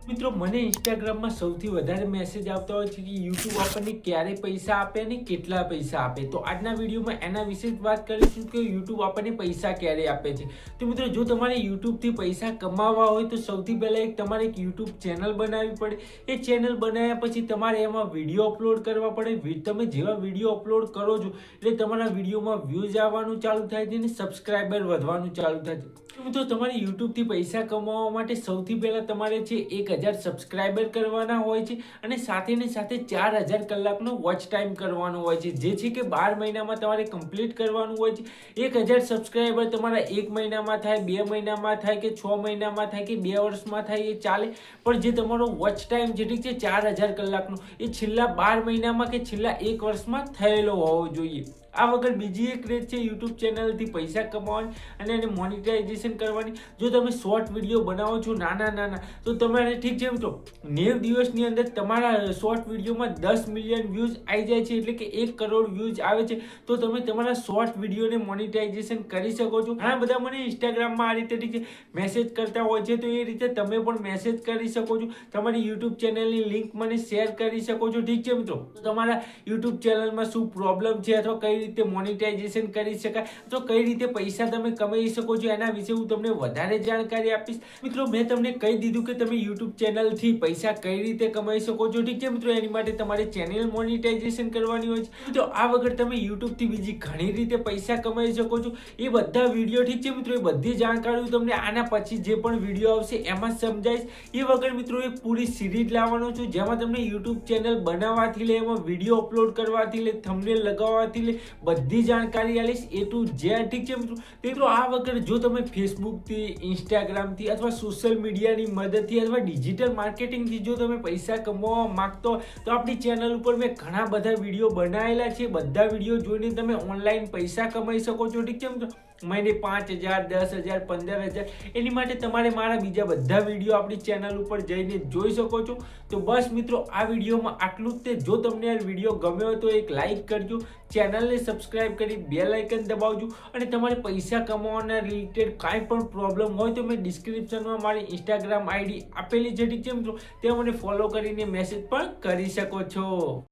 મિત્રો મને ઇન્સ્ટાગ્રામમાં સૌથી વધારે મેસેજ આવતા હોય છે કે યુટ્યુબ આપણને ક્યારે પૈસા આપે અને કેટલા પૈસા આપે. તો આજના વિડીયોમાં એના વિશે જ વાત કરીશું કે યુટ્યુબ આપણને પૈસા ક્યારે આપે છે. તો મિત્રો જો તમારે યુટ્યુબથી પૈસા કમાવવા હોય તો સૌથી પહેલાં તમારે એક યુટ્યુબ ચેનલ બનાવવી પડે. એ ચેનલ બનાવ્યા પછી તમારે એમાં વિડીયો અપલોડ કરવા પડે. તમે જેવા વિડીયો અપલોડ કરો છો એટલે તમારા વિડીયોમાં વ્યૂઝ આવવાનું ચાલુ થાય છે અને સબસ્ક્રાઈબર વધવાનું ચાલુ થાય છે. મિત્રો તમારે યુટ્યુબથી પૈસા કમાવવા માટે સૌથી પહેલાં તમારે છે 1000 સબસ્ક્રાઈબર કરવાના હોય છે અને સાથે 4000 કલાકનો વોચ ટાઈમ કરવાનો હોય છે, જે છે કે 12 મહિનામાં તમારે કમ્પ્લીટ કરવાનું હોય છે. 1000 સબસ્ક્રાઈબર તમારા 1 મહિનામાં થાય, 2 મહિનામાં થાય કે 6 મહિનામાં થાય કે 2 વર્ષમાં થાય એ ચાલે, પણ જે તમારો વોચ ટાઈમ જે ઠીક છે 4000 કલાકનો એ છેલ્લા 12 મહિનામાં કે છેલ્લા 1 વર્ષમાં થયેલો હોવો જોઈએ. આ વગર બીજી એક રીત છે યુટ્યુબ ચેનલથી પૈસા કમાવાની અને એને મોનિટાઇઝેશન કરવાની. જો તમે શોર્ટ વિડીયો બનાવો છો નાના તો તમારે ઠીક છે મિત્રો 90 દિવસની અંદર તમારા શોર્ટ વિડીયોમાં 10 મિલિયન વ્યૂઝ આવી જાય છે, એટલે કે 1 કરોડ વ્યૂઝ આવે છે, તો તમે તમારા શોર્ટ વિડીયોને મોનિટાઇઝેશન કરી શકો છો. ઘણા બધા મને ઇન્સ્ટાગ્રામમાં આ રીતે ઠીક છે મેસેજ કરતા હોય છે, તો એ રીતે તમે પણ મેસેજ કરી શકો છો. તમારી યુટ્યુબ ચેનલની લિંક મને શેર કરી શકો છો. ઠીક છે મિત્રો, તમારા યુટ્યુબ ચેનલમાં શું પ્રોબ્લેમ છે અથવા કઈ રીતે મોનેટાઇઝેશન કરી શકાય તો કઈ રીતે પૈસા તમે કમાઈ શકો છો એના વિશે હું તમને વધારે જાણકારી આપીશ. મિત્રો મેં તમને કહી દીધું કે તમે YouTube ચેનલથી પૈસા કઈ રીતે કમાઈ શકો છો. ઠીક છે મિત્રો, એની માટે તમારે ચેનલ મોનેટાઇઝેશન કરવાની હોય છે. તો આ વગર તમે YouTube થી બીજી ઘણી રીતે પૈસા કમાઈ શકો છો. એ બધા વિડીયો ઠીક છે મિત્રો, એ બધી જાણકારી તમને આના પછી જે પણ વિડીયો આવશે એમાં સમજાઈશ. એ વગર મિત્રો એક પૂરી સિરીઝ લાવવાનો છું જેમાં તમને YouTube ચેનલ બનાવવાથી લે, એમાં વિડીયો અપલોડ કરવાથી લે, થંબનેલ લગાવવાથી લે બધી જાણકારી આલીશ A to Z. ઠીક છે મિત્રો, આ વગર જો તમે ફેસબુકથી, ઇન્સ્ટાગ્રામથી અથવા સોશિયલ મીડિયાની મદદથી અથવા ડિજિટલ માર્કેટિંગથી જો તમે પૈસા કમાવા માંગતો હોય તો આપણી ચેનલ ઉપર મેં ઘણા બધા વિડીયો બનાવેલા છે. બધા વિડીયો જોઈને તમે ઓનલાઈન પૈસા કમાઈ શકો છો. ઠીક છે મિત્રો, મહિને 5000, 10000, 15000 એની માટે તમારે મારા બીજા બધા વિડીયો આપણી ચેનલ ઉપર જઈને જોઈ શકો છો. તો બસ મિત્રો, આ વિડીયોમાં આટલું જ તે. જો તમને આ વિડીયો ગમ્યો હોય તો એક લાઈક કરજો, ચેનલને સબસ્ક્રાઇબ કરી બેલ આઇકન દબાવજો અને તમારે પૈસા કમાવાના રિલેટેડ કાંઈ પણ પ્રોબ્લેમ હોય તો મેં ડિસ્ક્રિપ્શનમાં મારી ઇન્સ્ટાગ્રામ આઈડી આપેલી છે. ઠીક છે મિત્રો, ત્યાં મને ફોલો કરીને મેસેજ પણ કરી શકો છો.